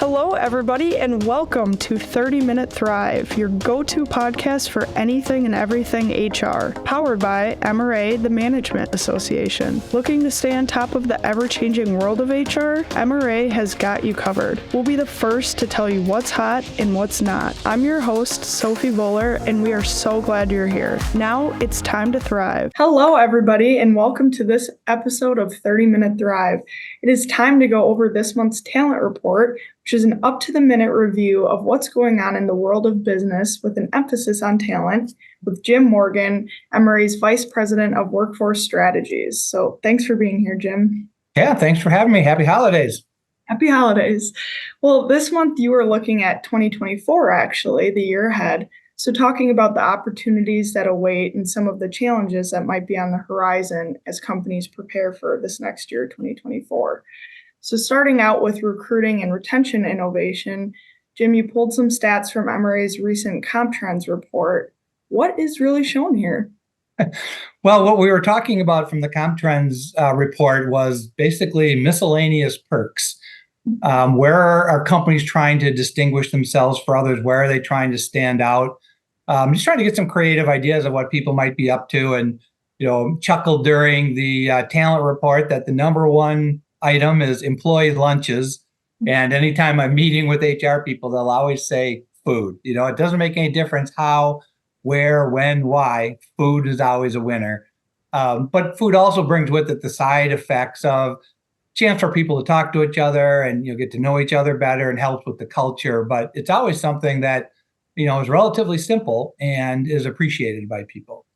Hello, everybody, and welcome to 30-Minute Thrive, your go-to podcast for anything and everything HR, powered by MRA, the Management Association. Looking to stay on top of the ever-changing world of HR? MRA has got you covered. We'll be the first to tell you what's hot and what's not. I'm your host, Sophie Voller, and we are so glad you're here. Now it's time to thrive. Hello, everybody, and welcome to this episode of 30-Minute Thrive. It is time to go over this month's talent report, which is an up-to-the-minute review of what's going on in the world of business with an emphasis on talent, with Jim Morgan, MRA's Vice President of Workforce Strategies. So thanks for being here, Jim. Yeah, thanks for having me. Happy holidays. Happy holidays. Well, this month you were looking at 2024, actually, the year ahead. So talking about the opportunities that await and some of the challenges that might be on the horizon as companies prepare for this next year, 2024. So starting out with recruiting and retention innovation, Jim, you pulled some stats from MRA's recent Comp Trends report. What is really shown here? Well, what we were talking about from the Comp Trends report was basically miscellaneous perks. Where are companies trying to distinguish themselves for others? Where are they trying to stand out? Just trying to get some creative ideas of what people might be up to, and chuckled during the talent report that the number one item is employee lunches. And anytime I'm meeting with HR people, they'll always say food. It doesn't make any difference how, where, when, why. Food is always a winner. But food also brings with it the side effects of chance for people to talk to each other and get to know each other better, and helps with the culture. But it's always something that is relatively simple and is appreciated by people.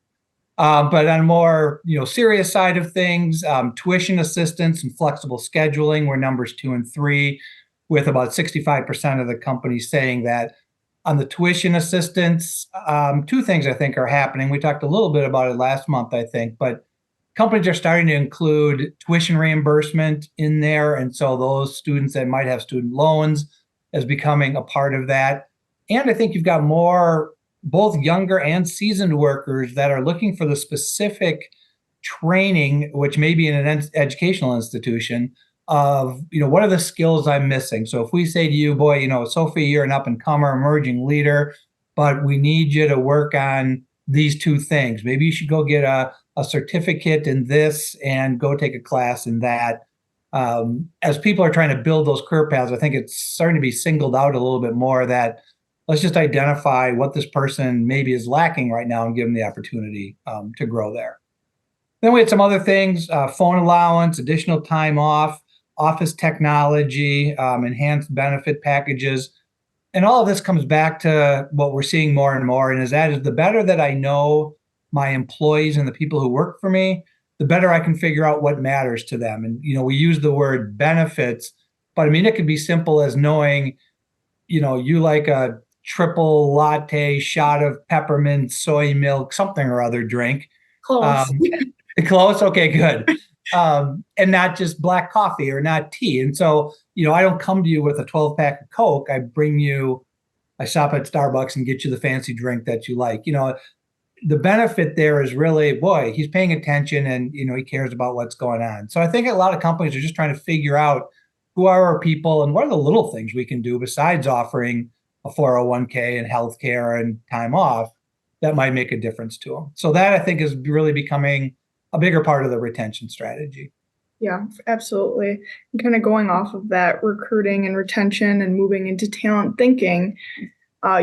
But on a more serious side of things, tuition assistance and flexible scheduling were numbers 2 and 3, with about 65% of the companies saying that. On the tuition assistance, two things I think are happening. We talked a little bit about it last month, I think, but companies are starting to include tuition reimbursement in there. And so those students that might have student loans as becoming a part of that. And I think you've got more both younger and seasoned workers that are looking for the specific training, which may be in an educational institution, of, what are the skills I'm missing? So if we say to you, boy, Sophie, you're an up and comer emerging leader, but we need you to work on these two things. Maybe you should go get a certificate in this and go take a class in that. As people are trying to build those career paths, I think it's starting to be singled out a little bit more that let's just identify what this person maybe is lacking right now and give them the opportunity to grow there. Then we had some other things, phone allowance, additional time off, office technology, enhanced benefit packages. And all of this comes back to what we're seeing more and more, and is the better that I know my employees and the people who work for me, the better I can figure out what matters to them. And, we use the word benefits, but it could be simple as knowing, you like a triple latte shot of peppermint soy milk, something or other drink. Close. Close? Okay, good. And not just black coffee or not tea. And so, I don't come to you with a 12-pack of Coke. I shop at Starbucks and get you the fancy drink that you like. The benefit there is really, boy, he's paying attention and, he cares about what's going on. So I think a lot of companies are just trying to figure out who are our people and what are the little things we can do besides offering a 401k and healthcare and time off that might make a difference to them. So that I think is really becoming a bigger part of the retention strategy. Yeah, absolutely. And kind of going off of that recruiting and retention and moving into talent thinking,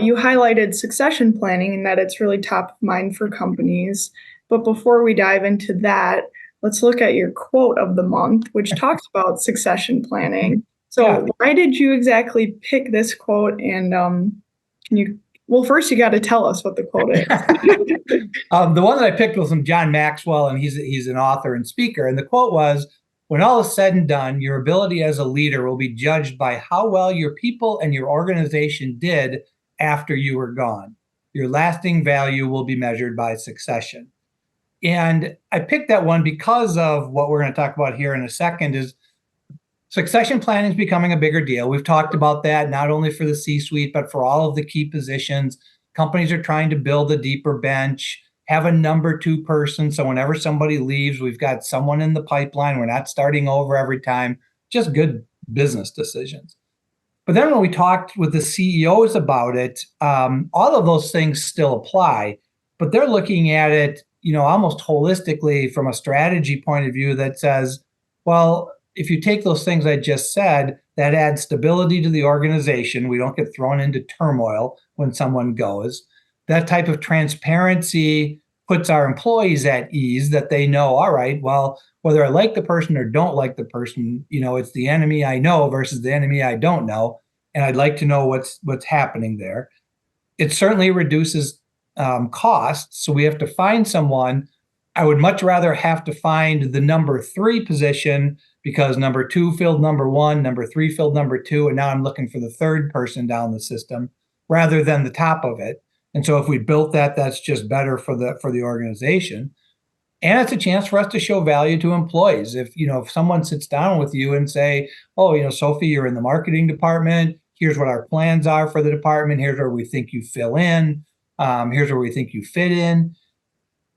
you highlighted succession planning and that it's really top of mind for companies. But before we dive into that, let's look at your quote of the month, which talks about succession planning. So Why did you exactly pick this quote? And first you got to tell us what the quote is. The one that I picked was from John Maxwell, and he's an author and speaker. And the quote was, "When all is said and done, your ability as a leader will be judged by how well your people and your organization did after you were gone. Your lasting value will be measured by succession." And I picked that one because of what we're going to talk about here in a second. Is succession planning is becoming a bigger deal. We've talked about that not only for the C-suite, but for all of the key positions. Companies are trying to build a deeper bench, have a number 2 person. So whenever somebody leaves, we've got someone in the pipeline. We're not starting over every time, just good business decisions. But then when we talked with the CEOs about it, all of those things still apply, but they're looking at it, almost holistically from a strategy point of view that says, well, if you take those things I just said, that adds stability to the organization. We don't get thrown into turmoil when someone goes. That type of transparency puts our employees at ease that they know, all right, well, whether I like the person or don't like the person, it's the enemy I know versus the enemy I don't know. And I'd like to know what's happening there. It certainly reduces costs. So we have to find someone. I would much rather have to find the number 3 position because number 2 filled number 1, number 3 filled number 2, and now I'm looking for the third person down the system rather than the top of it. And so if we built that, that's just better for the organization. And it's a chance for us to show value to employees. If someone sits down with you and say, oh, Sophie, you're in the marketing department. Here's what our plans are for the department. Here's where we think you fill in. Here's where we think you fit in.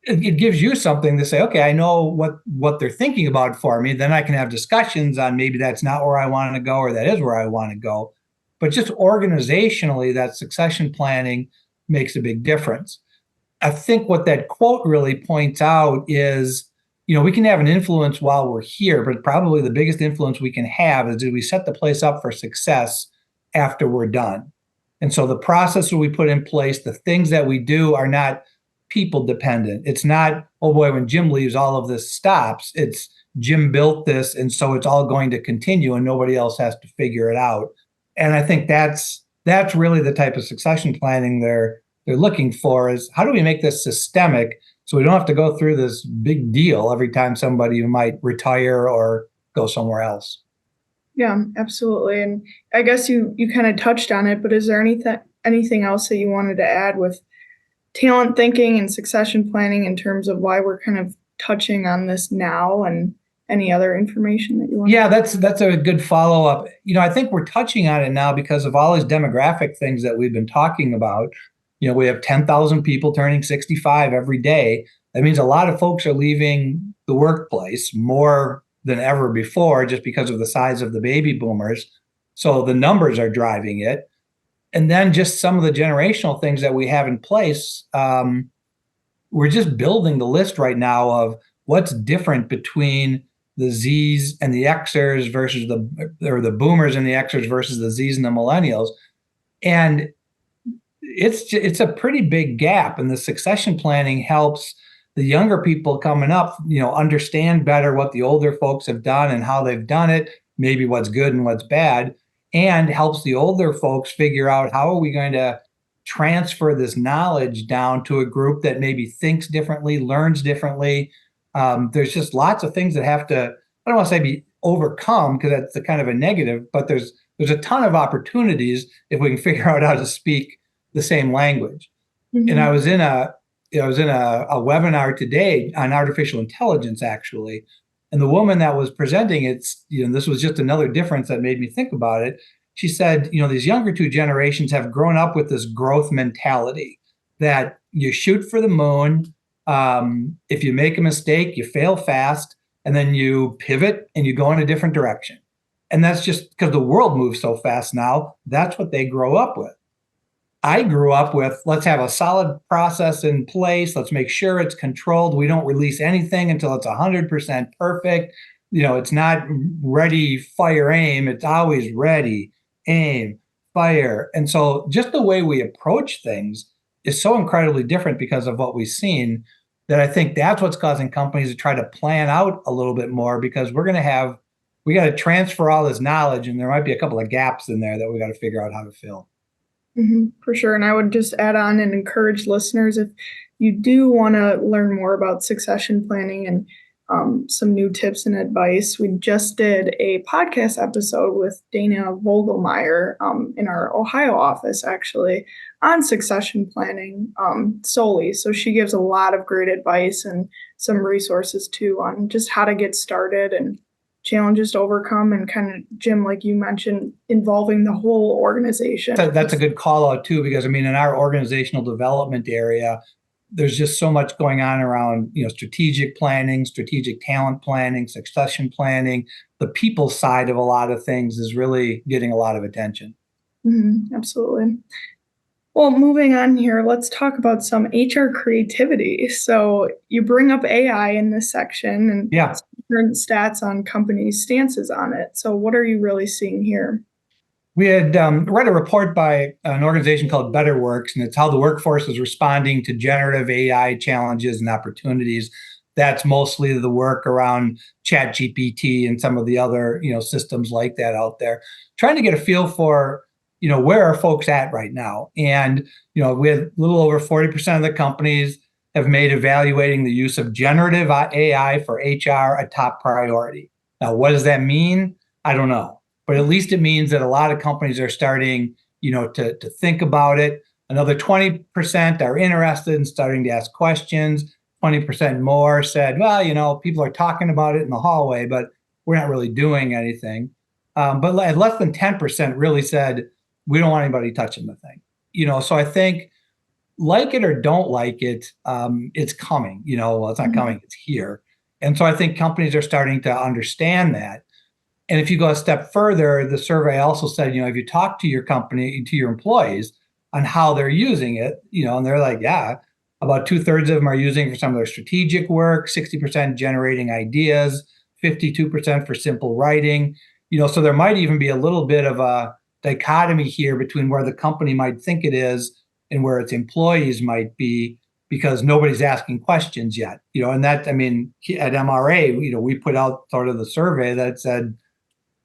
It gives you something to say, okay, I know what they're thinking about for me. Then I can have discussions on maybe that's not where I want to go or that is where I want to go. But just organizationally, that succession planning makes a big difference. I think what that quote really points out is, we can have an influence while we're here, but probably the biggest influence we can have is do we set the place up for success after we're done? And so the process that we put in place, the things that we do are not people dependent. It's not, oh boy, when Jim leaves, all of this stops. It's Jim built this, and so it's all going to continue and nobody else has to figure it out. And I think that's really the type of succession planning they're looking for is how do we make this systemic so we don't have to go through this big deal every time somebody might retire or go somewhere else. Yeah, absolutely. And I guess you kind of touched on it, but is there anything else that you wanted to add with talent thinking and succession planning in terms of why we're kind of touching on this now and any other information that you want? Yeah, that's a good follow-up. I think we're touching on it now because of all these demographic things that we've been talking about. We have 10,000 people turning 65 every day. That means a lot of folks are leaving the workplace more than ever before just because of the size of the baby boomers. So the numbers are driving it. And then just some of the generational things that we have in place. We're just building the list right now of what's different between the Zs and the Xers versus the boomers and the Xers versus the Zs and the millennials. And it's a pretty big gap, and the succession planning helps the younger people coming up, understand better what the older folks have done and how they've done it, maybe what's good and what's bad, and helps the older folks figure out how are we going to transfer this knowledge down to a group that maybe thinks differently, learns differently. There's just lots of things that have to, I don't want to say be overcome because that's a kind of a negative, but there's a ton of opportunities if we can figure out how to speak the same language. Mm-hmm. And I was in a webinar today on artificial intelligence, actually. And the woman that was presenting it, this was just another difference that made me think about it. She said, these younger 2 generations have grown up with this growth mentality that you shoot for the moon. If you make a mistake, you fail fast, and then you pivot and you go in a different direction. And that's just because the world moves so fast now. That's what they grow up with. I grew up with, let's have a solid process in place. Let's make sure it's controlled. We don't release anything until it's 100% perfect. It's not ready, fire, aim. It's always ready, aim, fire. And so just the way we approach things is so incredibly different because of what we've seen that I think that's what's causing companies to try to plan out a little bit more because we got to transfer all this knowledge and there might be a couple of gaps in there that we got to figure out how to fill. Mm-hmm, for sure. And I would just add on and encourage listeners, if you do want to learn more about succession planning and some new tips and advice, we just did a podcast episode with Dana Vogelmeyer in our Ohio office, actually, on succession planning solely. So she gives a lot of great advice and some resources too on just how to get started and challenges to overcome, and kind of, Jim, like you mentioned, involving the whole organization. That's a good call out too, because in our organizational development area, there's just so much going on around, strategic planning, strategic talent planning, succession planning. The people side of a lot of things is really getting a lot of attention. Absolutely. Well, moving on here, let's talk about some HR creativity. So you bring up AI in this section and Yeah. different stats on companies' stances on it. So what are you really seeing here? We had read a report by an organization called Better Works, and it's how the workforce is responding to generative AI challenges and opportunities. That's mostly the work around ChatGPT and some of the other, systems like that out there. Trying to get a feel for, where are folks at right now? And, we had a little over 40% of the companies have made evaluating the use of generative AI for HR a top priority. Now, what does that mean? I don't know. But at least it means that a lot of companies are starting, to think about it. Another 20% are interested in starting to ask questions. 20% more said, well, people are talking about it in the hallway, but we're not really doing anything. But less than 10% really said, we don't want anybody touching the thing. So I think, like it or don't like it, it's coming. Well, it's not coming, it's here. And so I think companies are starting to understand that. And if you go a step further, the survey also said, if you talk to your company, to your employees on how they're using it, and they're like, yeah, about 2/3 of them are using for some of their strategic work, 60% generating ideas, 52% for simple writing, so there might even be a little bit of a dichotomy here between where the company might think it is and where its employees might be, because nobody's asking questions yet, and that, at MRA, we put out sort of the survey that said,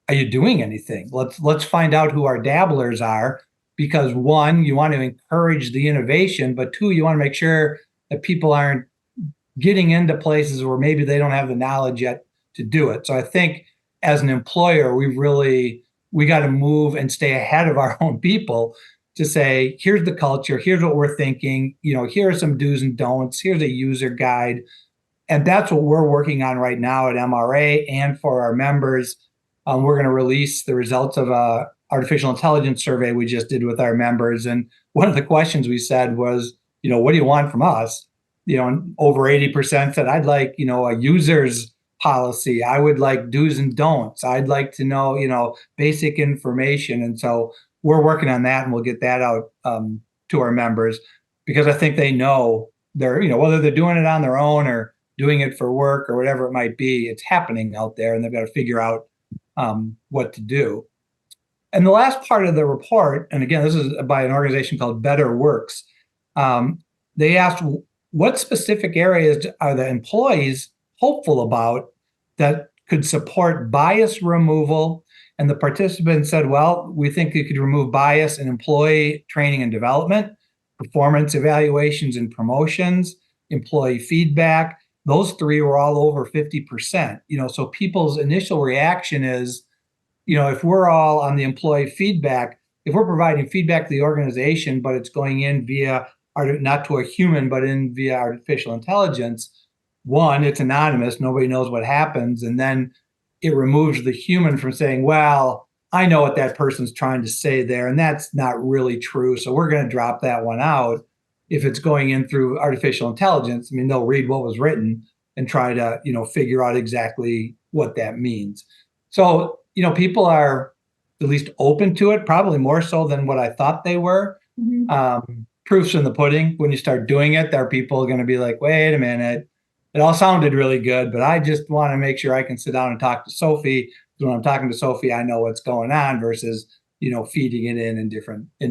are you doing anything? Let's find out who our dabblers are, because one, you want to encourage the innovation, but two, you want to make sure that people aren't getting into places where maybe they don't have the knowledge yet to do it. So I think as an employer, we got to move and stay ahead of our own people to say, here's the culture, here's what we're thinking, here are some do's and don'ts, here's a user guide. And that's what we're working on right now at MRA and for our members. We're going to release the results of a artificial intelligence survey we just did with our members. And one of the questions we said was, what do you want from us? And over 80% said, I'd like, a user's policy. I would like do's and don'ts. I'd like to know, basic information. And so we're working on that, and we'll get that out to our members, because I think they know they're, whether they're doing it on their own or doing it for work or whatever it might be, it's happening out there, and they've got to figure out what to do. And the last part of the report, and again, this is by an organization called Better Works, they asked, what specific areas are the employees hopeful about that could support bias removal? And the participants said, well, we think it could remove bias in employee training and development, performance evaluations and promotions, employee feedback. Those three were all over 50%. So people's initial reaction is, if we're all on the employee feedback, if we're providing feedback to the organization, but it's going in via, not to a human, but in via artificial intelligence, one, it's anonymous, nobody knows what happens. And then it removes the human from saying, well, I know what that person's trying to say there, and that's not really true. So we're going to drop that one out. If it's going in through artificial intelligence, they'll read what was written and try to, figure out exactly what that means. So, people are at least open to it, probably more so than what I thought they were. Proof's in the pudding. When you start doing it, there are people going to be like, wait a minute, it all sounded really good, but I just want to make sure I can sit down and talk to Sophie. When I'm talking to Sophie, I know what's going on versus, feeding it in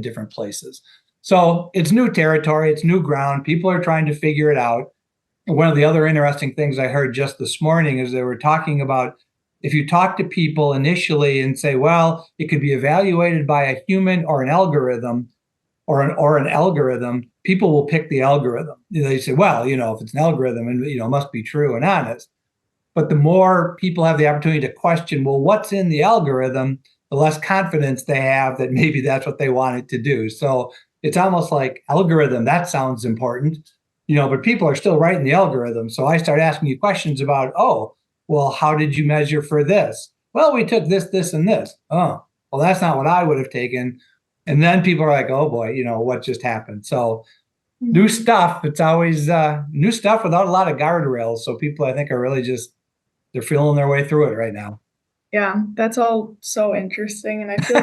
different places. So it's new territory, it's new ground. People are trying to figure it out. And one of the other interesting things I heard just this morning is they were talking about, if you talk to people initially and say, well, it could be evaluated by a human or an algorithm, or an algorithm, people will pick the algorithm. They say, well, if it's an algorithm, and it must be true and honest. But the more people have the opportunity to question, well, what's in the algorithm, the less confidence they have that maybe that's what they want it to do. So it's almost like algorithm, that sounds important, but people are still writing the algorithm. So I start asking you questions about, oh, well, how did you measure for this? Well, we took this, this, and this. Oh, well, that's not what I would have taken. And then people are like, oh boy, what just happened? So new stuff. It's always new stuff without a lot of guardrails. So people, I think, are really they're feeling their way through it right now. Yeah, that's all so interesting. And I feel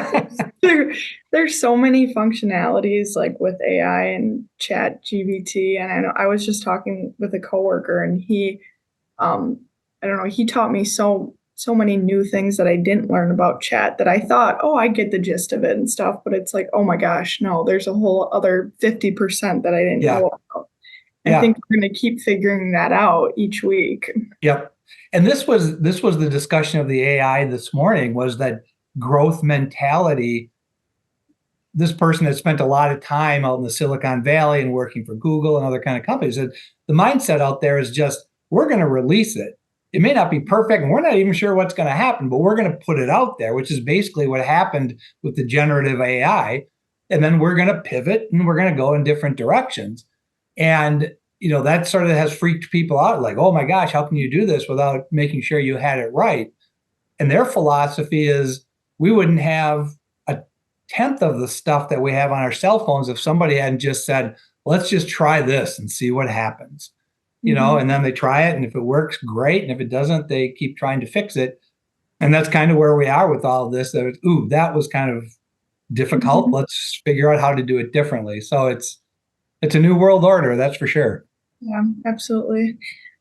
like there's so many functionalities like with AI and chat GBT. And I know I was just talking with a coworker and um, I don't know, he taught me so many new things that I didn't learn about chat that I thought, oh, I get the gist of it and stuff. But it's like, oh my gosh, no, there's a whole other 50% that I didn't Yeah. know about. I Yeah. think we're going to keep figuring that out each week. Yep. And this was the discussion of the AI this morning, was that growth mentality. This person had spent a lot of time out in the Silicon Valley and working for Google and other kind of companies. And the mindset out there is just, we're going to release it. It may not be perfect, and we're not even sure what's going to happen, but we're going to put it out there, which is basically what happened with the generative AI. And then we're going to pivot and we're going to go in different directions. And that sort of has freaked people out, like, oh my gosh, how can you do this without making sure you had it right? And their philosophy is, we wouldn't have a tenth of the stuff that we have on our cell phones if somebody hadn't just said, let's just try this and see what happens. And then they try it, and if it works, great. And if it doesn't, they keep trying to fix it. And that's kind of where we are with all of this. That was kind of difficult. Let's figure out how to do it differently. So it's a new world order, that's for sure. Yeah, absolutely.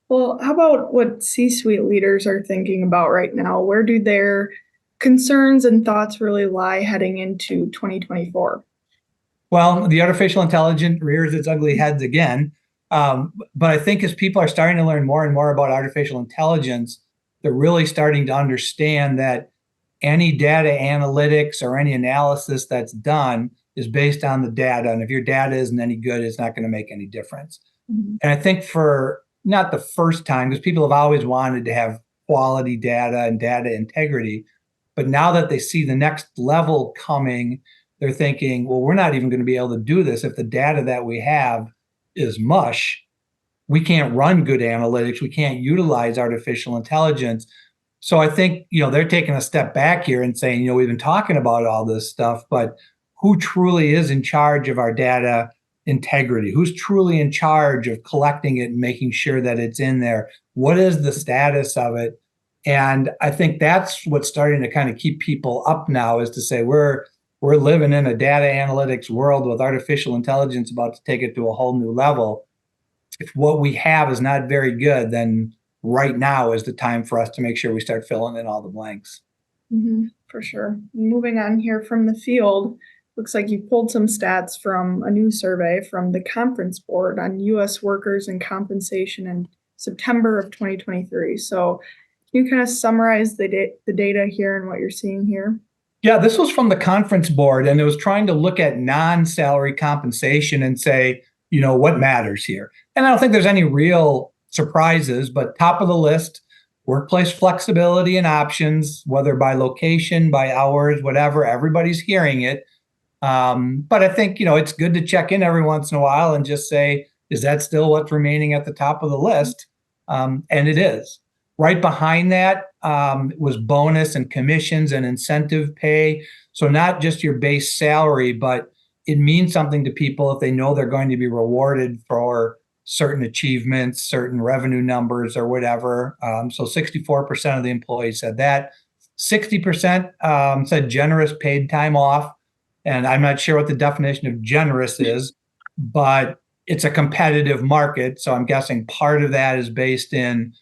Well, how about what C-suite leaders are thinking about right now? Where do their concerns and thoughts really lie heading into 2024? Well, the artificial intelligence rears its ugly heads again. But I think as people are starting to learn more and more about artificial intelligence, they're really starting to understand that any data analytics or any analysis that's done is based on the data. And if your data isn't any good, it's not going to make any difference. And I think for not the first time, because people have always wanted to have quality data and data integrity, but now that they see the next level coming, they're thinking, well, we're not even going to be able to do this if the data that we have is mush. We can't run good analytics. We can't utilize artificial intelligence. So I think, they're taking a step back here and saying, we've been talking about all this stuff, but who truly is in charge of our data integrity? Who's truly in charge of collecting it and making sure that it's in there? What is the status of it? And I think that's what's starting to kind of keep people up now, is to say we're living in a data analytics world with artificial intelligence about to take it to a whole new level. If what we have is not very good, then right now is the time for us to make sure we start filling in all the blanks. For sure. Moving on here from the field, looks like you pulled some stats from a new survey from the Conference Board on U.S. workers and compensation in September of 2023. So can you kind of summarize the data here and what you're seeing here? Yeah, this was from the Conference Board, and it was trying to look at non-salary compensation and say, what matters here. And I don't think there's any real surprises, but top of the list, workplace flexibility and options, whether by location, by hours, whatever, everybody's hearing it. But I think, it's good to check in every once in a while and just say, is that still what's remaining at the top of the list? And it is. Right behind that was bonus and commissions and incentive pay. So not just your base salary, but it means something to people if they know they're going to be rewarded for certain achievements, certain revenue numbers or whatever. So 64% of the employees said that. 60% said generous paid time off. And I'm not sure what the definition of generous is, but it's a competitive market. So I'm guessing part of that is based in,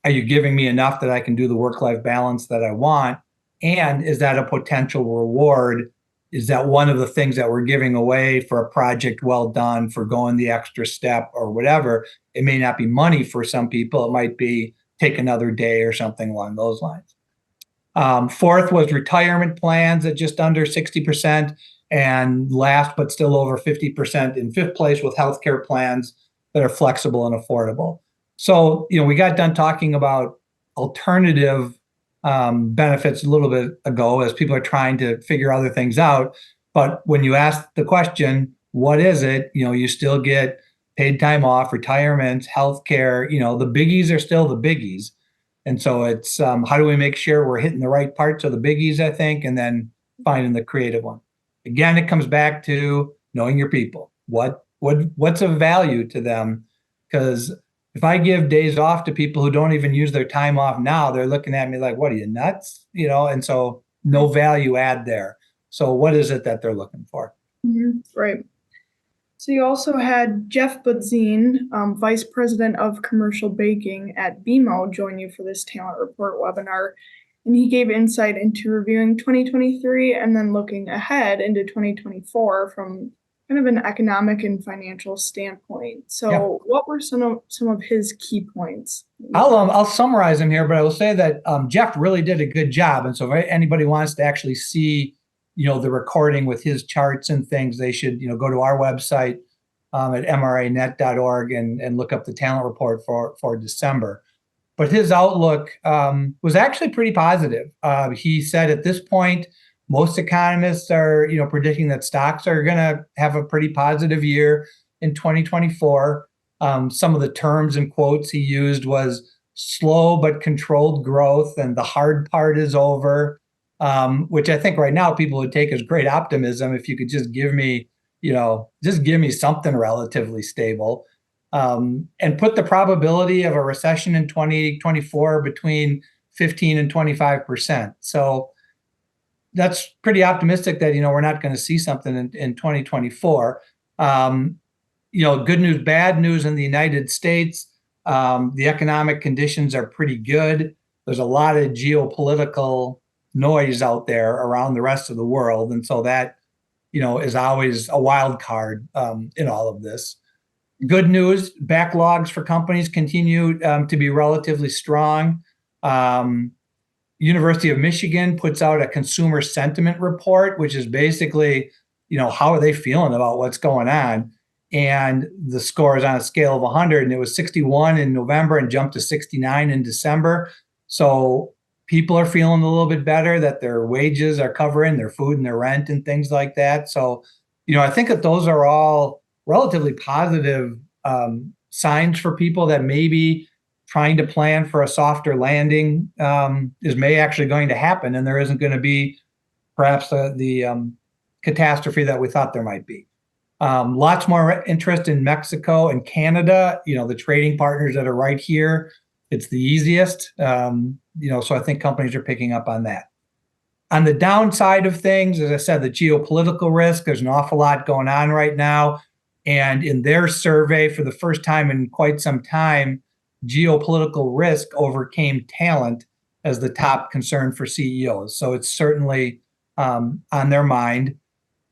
are you giving me enough that I can do the work-life balance that I want? And is that a potential reward? Is that one of the things that we're giving away for a project well done, for going the extra step or whatever? It may not be money for some people. It might be take another day or something along those lines. Fourth was retirement plans at just under 60%. And last, but still over 50% in fifth place, with healthcare plans that are flexible and affordable. So, we got done talking about alternative benefits a little bit ago as people are trying to figure other things out. But when you ask the question, what is it? You still get paid time off, retirement, healthcare. The biggies are still the biggies. And so it's how do we make sure we're hitting the right parts of the biggies, I think, and then finding the creative one. Again, it comes back to knowing your people. What What's of value to them? Because if I give days off to people who don't even use their time off now, they're looking at me like, what are you, nuts? And so no value add there. So what is it that they're looking for? Right. So you also had Jeff Budzine, Vice President of Commercial Banking at BMO, join you for this Talent Report webinar. And he gave insight into reviewing 2023 and then looking ahead into 2024 from kind of an economic and financial standpoint. So what were some of his key points? I'll summarize them here, but I will say that Jeff really did a good job. And so if anybody wants to actually see the recording with his charts and things, they should, go to our website at mranet.org and look up the talent report for December. But his outlook was actually pretty positive. He said at this point, most economists are, predicting that stocks are going to have a pretty positive year in 2024. Some of the terms and quotes he used was slow but controlled growth, and the hard part is over. Which I think right now people would take as great optimism if you could just give me, something relatively stable, and put the probability of a recession in 2024 between 15 and 25%. So that's pretty optimistic that, we're not going to see something in 2024. Good news, bad news in the United States. The economic conditions are pretty good. There's a lot of geopolitical noise out there around the rest of the world. And so that, is always a wild card in all of this. Good news, backlogs for companies continue to be relatively strong. University of Michigan puts out a consumer sentiment report, which is basically, how are they feeling about what's going on? And the score is on a scale of 100, and it was 61 in November and jumped to 69 in December. So people are feeling a little bit better, that their wages are covering their food and their rent and things like that. So, I think that those are all relatively positive signs for people that maybe trying to plan for a softer landing may actually going to happen, and there isn't going to be perhaps the catastrophe that we thought there might be. Lots more interest in Mexico and Canada, the trading partners that are right here. It's the easiest, so I think companies are picking up on that. On the downside of things, as I said, the geopolitical risk, there's an awful lot going on right now. And in their survey, for the first time in quite some time, geopolitical risk overcame talent as the top concern for CEOs. So it's certainly on their mind.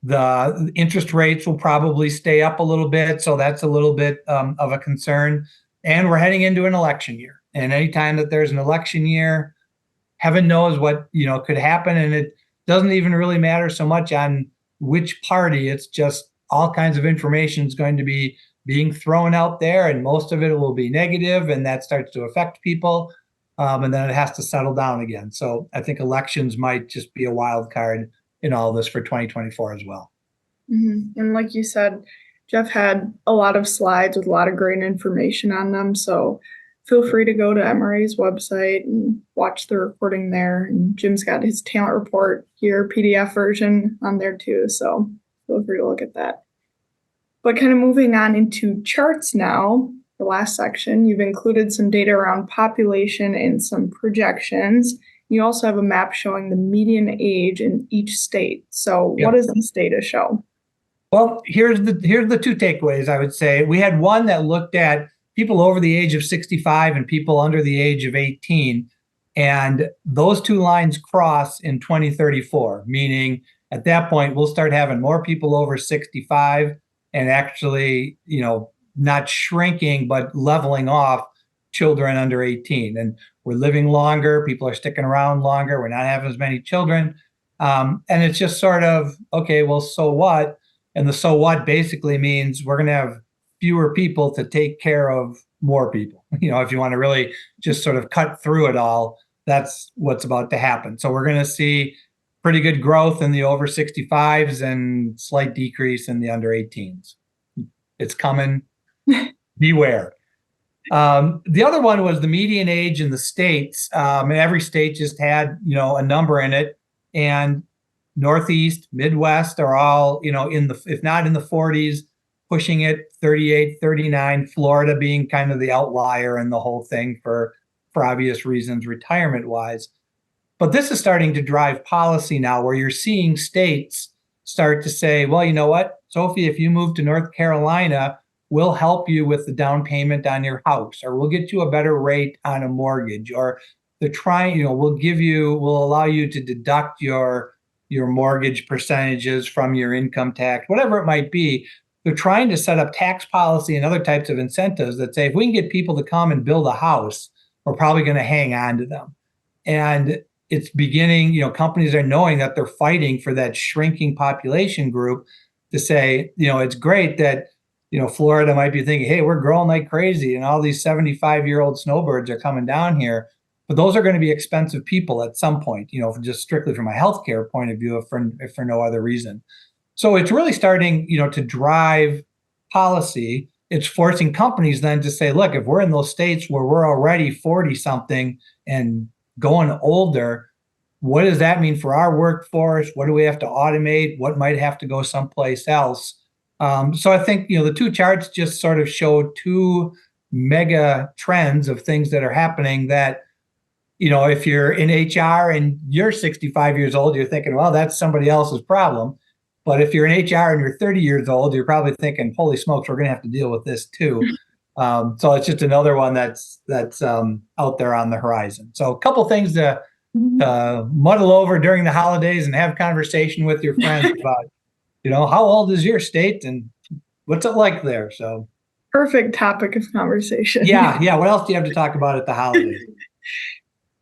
The interest rates will probably stay up a little bit. So that's a little bit of a concern. And we're heading into an election year. And anytime that there's an election year, heaven knows what could happen. And it doesn't even really matter so much on which party. It's just all kinds of information is going to be being thrown out there, and most of it will be negative, and that starts to affect people. And then it has to settle down again. So I think elections might just be a wild card in all this for 2024 as well. Mm-hmm. And like you said, Jeff had a lot of slides with a lot of great information on them. So feel free to go to MRA's website and watch the recording there. And Jim's got his talent report here, PDF version on there too. So feel free to look at that. But kind of moving on into charts now, the last section, you've included some data around population and some projections. You also have a map showing the median age in each state. So what does this data show? Well, here's the two takeaways, I would say. We had one that looked at people over the age of 65 and people under the age of 18. And those two lines cross in 2034, meaning at that point, we'll start having more people over 65 and actually, not shrinking, but leveling off children under 18. And we're living longer. People are sticking around longer. We're not having as many children. And it's just sort of, okay, well, so what? And the so what basically means we're going to have fewer people to take care of more people. If you want to really just sort of cut through it all, that's what's about to happen. So we're going to see pretty good growth in the over 65s and slight decrease in the under 18s. It's coming. Beware. The other one was the median age in the states. And every state just had, a number in it. And Northeast, Midwest are all, if not in the 40s, pushing it 38, 39, Florida being kind of the outlier in the whole thing for obvious reasons, retirement-wise. But this is starting to drive policy now where you're seeing states start to say, well, you know what, Sophie, if you move to North Carolina, we'll help you with the down payment on your house, or we'll get you a better rate on a mortgage, or we'll allow you to deduct your mortgage percentages from your income tax, whatever it might be. They're trying to set up tax policy and other types of incentives that say, if we can get people to come and build a house, we're probably going to hang on to them. And it's beginning, companies are knowing that they're fighting for that shrinking population group to say, it's great that, Florida might be thinking, hey, we're growing like crazy and all these 75-year-old snowbirds are coming down here. But those are going to be expensive people at some point, just strictly from a healthcare point of view, if for no other reason. So it's really starting, to drive policy. It's forcing companies then to say, look, if we're in those states where we're already 40 something and going older, what does that mean for our workforce? What do we have to automate? What might have to go someplace else? So I think, the two charts just sort of show two mega trends of things that are happening that, if you're in HR and you're 65 years old, you're thinking, well, that's somebody else's problem. But if you're in HR and you're 30 years old, you're probably thinking, holy smokes, we're going to have to deal with this too. So it's just another one that's out there on the horizon. So a couple things to muddle over during the holidays and have conversation with your friends about, how old is your state and what's it like there? So perfect topic of conversation. Yeah. What else do you have to talk about at the holidays?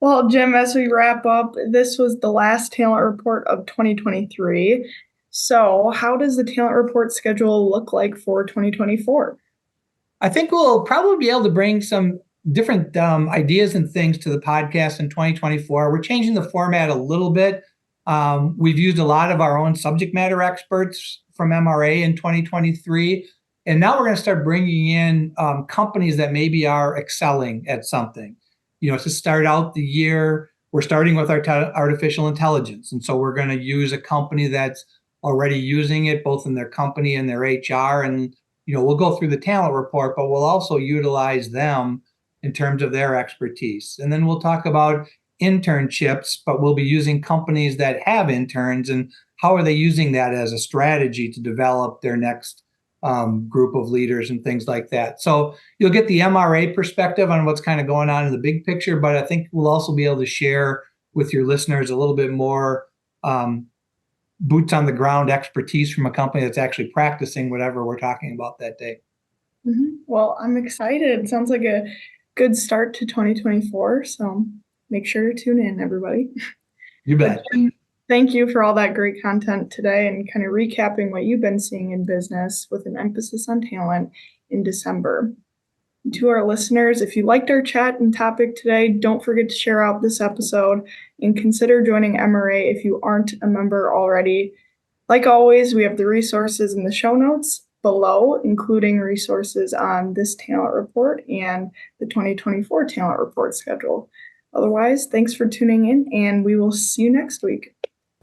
Well, Jim, as we wrap up, this was the last talent report of 2023. So how does the talent report schedule look like for 2024? I think we'll probably be able to bring some different ideas and things to the podcast in 2024. We're changing the format a little bit. We've used a lot of our own subject matter experts from MRA in 2023. And now we're going to start bringing in companies that maybe are excelling at something. To start out the year, we're starting with our artificial intelligence. And so we're going to use a company that's already using it both in their company and their HR. And, we'll go through the talent report, but we'll also utilize them in terms of their expertise. And then we'll talk about internships, but we'll be using companies that have interns and how are they using that as a strategy to develop their next group of leaders and things like that. So you'll get the MRA perspective on what's kind of going on in the big picture, but I think we'll also be able to share with your listeners a little bit more boots on the ground expertise from a company that's actually practicing whatever we're talking about that day. Mm-hmm. Well, I'm excited. It sounds like a good start to 2024. So make sure to tune in, everybody. You bet. Thank you for all that great content today and kind of recapping what you've been seeing in business with an emphasis on talent in December. To our listeners, if you liked our chat and topic today, don't forget to share out this episode and consider joining MRA if you aren't a member already. Like always, we have the resources in the show notes below, including resources on this talent report and the 2024 talent report schedule. Otherwise, thanks for tuning in, and we will see you next week.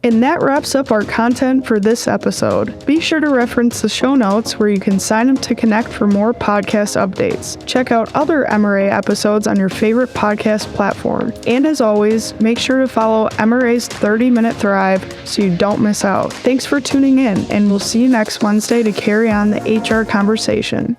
And that wraps up our content for this episode. Be sure to reference the show notes where you can sign up to connect for more podcast updates. Check out other MRA episodes on your favorite podcast platform. And as always, make sure to follow MRA's 30-Minute Thrive so you don't miss out. Thanks for tuning in, and we'll see you next Wednesday to carry on the HR conversation.